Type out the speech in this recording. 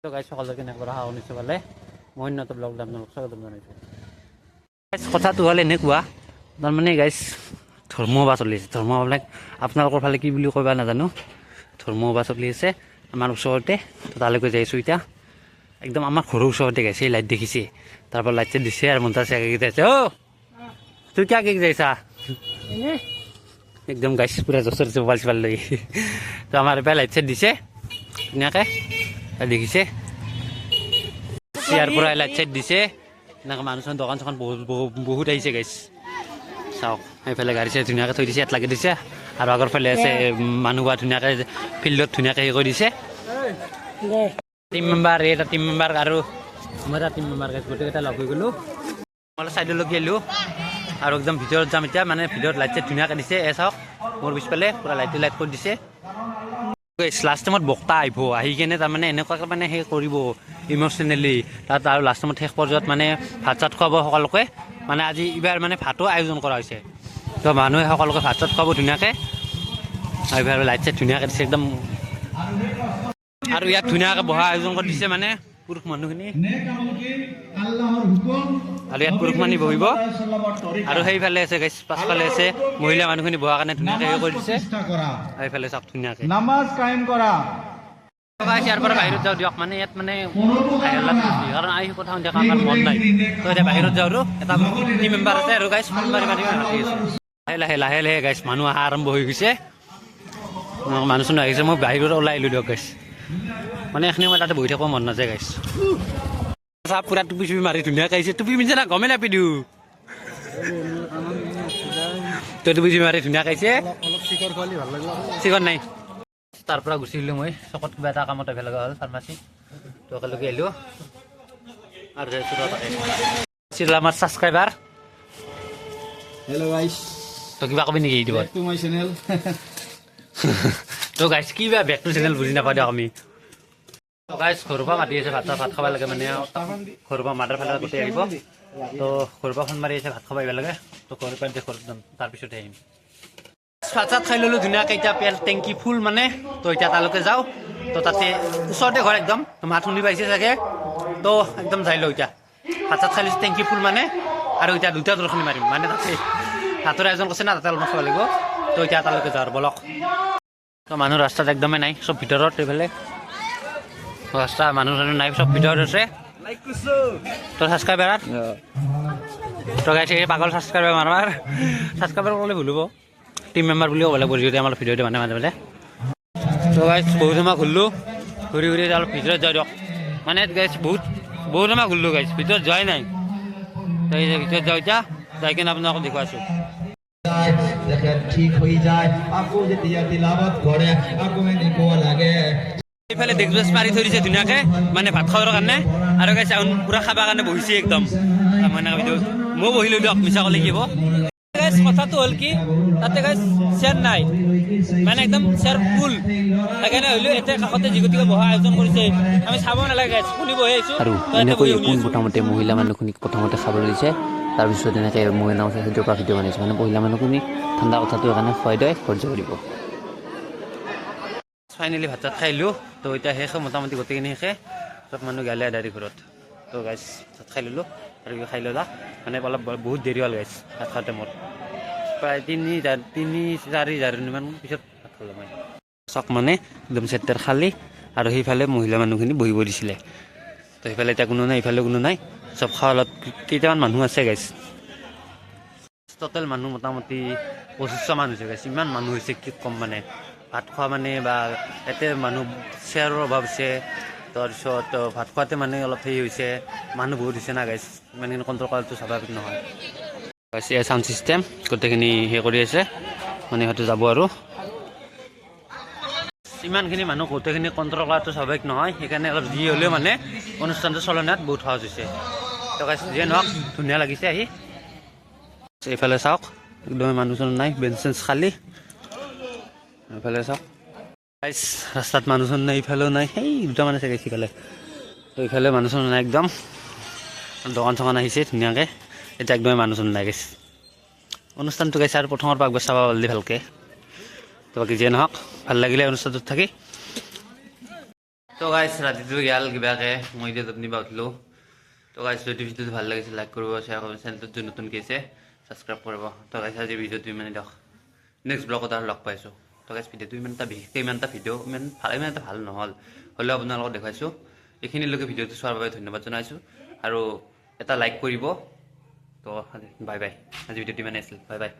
তো গাইছ সকলোকে কেনেকৈ অহা শুনিছোঁ পালে মই উন্নত ব্লগ আপোনালোকক স্বাগতম জনাইছোঁ। কথাটো হ'ল এনেকুৱা তাৰমানে গাইছ ধৰ্মসভা চলি আছে। ধৰ্মসভাবিলাক আপোনালোকৰ ফালে কি বুলি ক'বা নাজানো। ধৰ্মসভা চলি আছে আমাৰ ওচৰতে, তালৈকে যাইছোঁ এতিয়া। একদম আমাৰ ঘৰৰ ওচৰতে গাইছে, লাইট দেখিছে, তাৰপৰা লাইট চাইট দিছে আৰু মন্ত্ৰ চাই যাইছে। অ' তুই কিয় যাইছা একদম গাইছ পুৰা জচৰ মোবাইল চোবাইল লৈ। তো আমাৰ এবাৰ লাইট চাইট দিছে ধুনীয়াকৈ দেখিছে, ইয়াৰ পৰা লাইট চাইট দিছে এনেকৈ মানুহ চানুহ দোকান চোকান বহুত আহিছে গাইছ। চাওক সেইফালে গাড়ী চাড়ী ধুনীয়াকৈ থৈ দিছে, ইয়াত লাগি দিছে আৰু আগৰ ফালে আছে মানুহ বা ধুনীয়াকৈ ফিল্ডত ধুনীয়াকৈ হেৰি কৰি দিছে। টিম মেম্বাৰ এটা টিম মেম্বাৰ আৰু মই এটা টিম মেম্বাৰ গাইছ, গোটেইকেইটা লগ হৈ গ'লোঁ। মই ছাইডলৈকে আহিলোঁ আৰু একদম ভিতৰত যাম এতিয়া। মানে ভিতৰত লাইট চাইট ধুনীয়াকৈ দিছে। চাওক মোৰ পিছফালে পূৰা লাইট কৰি দিছে। লাষ্ট টাইমত বক্তা আহিব, আহি কিনে তাৰমানে এনেকুৱাকৈ মানে সেই কৰিব ইম'চনেলি তাত, আৰু লাষ্ট টাইমত শেষ পৰ্যায়ত মানে ভাত চাত খুৱাব সকলোকে। মানে আজি এইবাৰ মানে ভাতো আয়োজন কৰা হৈছে, তো মানুহে সকলোকে ভাত চাত খুৱাব ধুনীয়াকৈ। আৰু এইবাৰ লাইট চাইট ধুনীয়াকৈ দিছে একদম, আৰু ইয়াত ধুনীয়াকৈ বহা আয়োজন কৰি দিছে মানে পুৰুষ মানুহখিনি, আৰু ইয়াত পুৰুষ মানুহ বহিব। আৰু সেইফালে আছে গাইছ, পাছফালে আছে মহিলা মানুহখিনি বহাৰ কাৰণে ধুনীয়াকৈ হেৰি কৰি দিছে। সেইফালে চাওক ধুনীয়াকৈ নামাজ কায়েম কৰা। ইয়াৰ পৰা বাহিৰত যাওঁ দিয়ক, মানে ইয়াত মানে কাৰণ আহি কথা শুনি থকা আমাৰ মন নাই। তো এতিয়া বাহিৰত যাওঁ আৰু এটা টিম মেম্বাৰ আছে আৰু গাইছ ফোন মাৰি মাতি আছে। লাহে লাহে গাইছ মানুহ অহা আৰম্ভ হৈ গৈছে, মানুহ চানুহ আহিছে। মই বাহিৰত ওলাই আহিলোঁ দিয়ক গাইছ, মানে এখিনি মই তাতে বহি থাকিব মন নাযায় গাইছ। চাহ পুৰা টুপি চুপি মাৰি ধুনীয়াকৈ আহিছে, টুপি পিন্ধছে না গমেই নাপি দিওঁ। তই টুপি চুপি মাৰি ধুনীয়াকৈ আহিছে, চিকন নাই। তাৰ পৰা গুচি আহিলোঁ মই চকত কিবা এটা কামত আহিব লগা হ'ল, ফাৰ্মাচী। তো একেলগে আহিলোঁ আৰু যাইছোঁ আমাৰ ছাবস্ক্ৰাইবাৰ। হেল্ল' গাইছ, তো কিবা কবি নেকি দিব টু মাই চেনেল। তো গাইছ কিবা বেক টু চেনেল বুজি নাপাওঁ দিয়ক আমি। তো গাইছ ঘৰৰ পৰা মাতি আছে, ভাত খাব লাগে মানে ঘৰৰ পৰা মাটাৰ ফালে গোটেই আহিব। তো ঘৰৰ পৰা ফোন মাৰি আছে ভাত খাব আহিব লাগে। তো ঘৰৰ পৰা ঘৰত যাম, তাৰপিছতে আহিম। ভাত চাত খাই ল'লোঁ ধুনীয়াকৈ, এতিয়া পেল টেংকি ফুল মানে। তো এতিয়া তালৈকে যাওঁ, তো তাতে ওচৰতে ঘৰ একদম, মাত শুনি পাইছে চাগে। তো একদম যাই লওঁ এতিয়া, ভাত চাত খাই লৈছোঁ টেংকি ফুল মানে। আৰু এতিয়া দুটা দৰ্শনী মাৰিম মানে, তাতে ভাতৰ আয়োজন কৰিছে না, তাতে অলপমান খাব লাগিব। তো এতিয়া তালৈকে যাওঁ বলক। তো মানুহ ৰাস্তাত একদমেই নাই, চব ভিতৰত। এইফালে ৰাস্তা মানুহ নাই, চব ভিতৰত আছে। তো ছাবস্ক্ৰাইবাৰ তো গাইছে পাগল ছাবস্ক্ৰাইবাৰ মাৰবাৰ, ছাবস্ক্ৰাইবাৰ কৰিলে ভুল হ'ব, টিম মেম্বাৰ বুলিও ক'লে কৰি যদি আমাৰ ভিডিঅ'টো মানে মাজে মাজে। তো গাইছ বহুত সময় ঘূৰিলোঁ, ঘূৰি অলপ ভিতৰত যাওঁ দিয়ক। মানে গাইছ বহুত সময় ঘূৰিলোঁ গাইছ, ভিতৰত যোৱাই নাই। তো এই ভিতৰত যাওঁ এতিয়া, যাই কিনে আপোনালোকক দেখুৱাইছোঁ। ঠিক হৈ যায় আকৌ যেতিয়া তিলাৱত কৰে আকৌ নিব লাগে। এইফালে ডেকজেছ মাৰি থৈ দিছে ধুনীয়াকৈ, মানে ভাত খাবৰ কাৰণে। আৰু গাইছ পূৰা খাবৰ কাৰণে বহিছে একদম। মই বহিলোঁ দিয়ক, মিছা ক'লে কি হ'ব। কথাটো হ'ল কি, তাতে গাইছ চেয়াৰ নাই, মানে একদম চেয়াৰ ফুল। সেইকাৰণে হ'লেও এতিয়া কাষতে যিগতিকে বহা আয়োজন কৰিছে, আমি চাব নালাগে গাইছ, শুনিবহে আহিছোঁ। আৰু এনেকৈ প্ৰথমতে মহিলা মানুহখিনিক প্ৰথমতে খাবলৈ দিছে, তাৰপিছত এনেকৈ মহিলা সেইটোৰ পৰা ভিডিঅ' বনাইছে। মানে মহিলা মানুহখিনি ঠাণ্ডা কথাটো সেইকাৰণে খুৱাই দিয়ে, সহ্য কৰিব। ফাইনেলি ভাত চাত খাইলোঁ, তো এতিয়া শেষে মোটামুটি গোটেইখিনি শেষে, চব মানুহ গালে আদাৰি ঘৰত। তো গাইছ ভাত খাই ল'লোঁ, আৰু খাই ল'লা মানে অলপ বহুত দেৰি হ'ল গাইছ ভাত খাওঁতে। মোৰ প্ৰায় তিনি চাৰি জাৰমান পিছত ভাত খালোঁ মই। চক মানে একদম চেটাৰ খালী, আৰু সেইফালে মহিলা মানুহখিনি বহিব দিছিলে। তো সেইফালে এতিয়া কোনো নাই, ইফালে কোনো নাই, চব খোৱা অলপ কেইটামান মানুহ আছে গাইছ। টোটেল মানুহ মোটামুটি 2500 মান হৈছে গাইছ। ইমান মানুহ হৈছে কি ক'ম মানে, ভাত খোৱা মানে বা ইয়াতে মানুহ চেয়াৰৰ অভাৱ হৈছে। তাৰপিছত ভাত খোৱাতে মানে অলপ হেৰি হৈছে, মানুহ বহুত হৈছে না গাইছ, ইমানখিনি কণ্ট্ৰল কৰাটো স্বাভাৱিক নহয় গাইছ। এয়া চাউণ্ড ছিষ্টেম গোটেইখিনি হেৰি কৰি আছে, মানে সিহঁতে যাব আৰু ইমানখিনি মানুহ গোটেইখিনি কণ্ট্ৰল কৰাটো স্বাভাৱিক নহয়। সেইকাৰণে অলপ যি হ'লেও মানে অনুষ্ঠানটো চলনাত বহুত সহজ হৈছে। তো গাইছ যিয়ে নহওক ধুনীয়া লাগিছে আহি। এইফালে চাওক একদম মানুহ চানুহ নাই, বেঞ্চ চেঞ্চ খালী। এইফালে চাওক গাইছ ৰাস্তাত মানুহ চানুহ নাই, ইফালেও নাই, সেই দুটামান আছে গাইছ ইফালে। তো এইফালে মানুহ চানুহ নাই, একদম দোকান চোকান আহিছে ধুনীয়াকৈ। এতিয়া একদমেই মানুহ চানুহ নাই গাইছ। অনুষ্ঠানটো গাইছে আৰু প্ৰথমৰ পৰা একবাৰ চাব পাৰিলে ভালকৈ। তো বাকী যিয়ে নহওক ভাল লাগিলে অনুষ্ঠানটোত থাকি। তো গাইছ ৰাতিটো গেল কিবাকে মই এতিয়া টোপনি পৰা উঠিলোঁ তো গাইছ যদি ভিডিঅ'টো ভাল লাগিছে লাইক কৰিব শ্বেয়াৰ কৰিব চেনেলটোত যদি নতুনকৈ আহিছে ছাবস্ক্ৰাইব কৰিব তো গাইছ আজি ভিডিঅ'টো ইমানেই দিয়ক নেক্সট ব্লগত আৰু লগ পাইছোঁ তো গাইছ ভিডিঅ'টো ইমান এটা ভিডিঅ' ইমান এটা ভাল নহ'ল হ'লেও আপোনালোকক দেখুৱাইছোঁ এইখিনিলৈকে ভিডিঅ'টো চোৱাৰ বাবে ধন্যবাদ জনাইছোঁ আৰু এটা লাইক কৰিব তো বাই বাই আজি ভিডিঅ'টো ইমানেই আছিল বাই বাই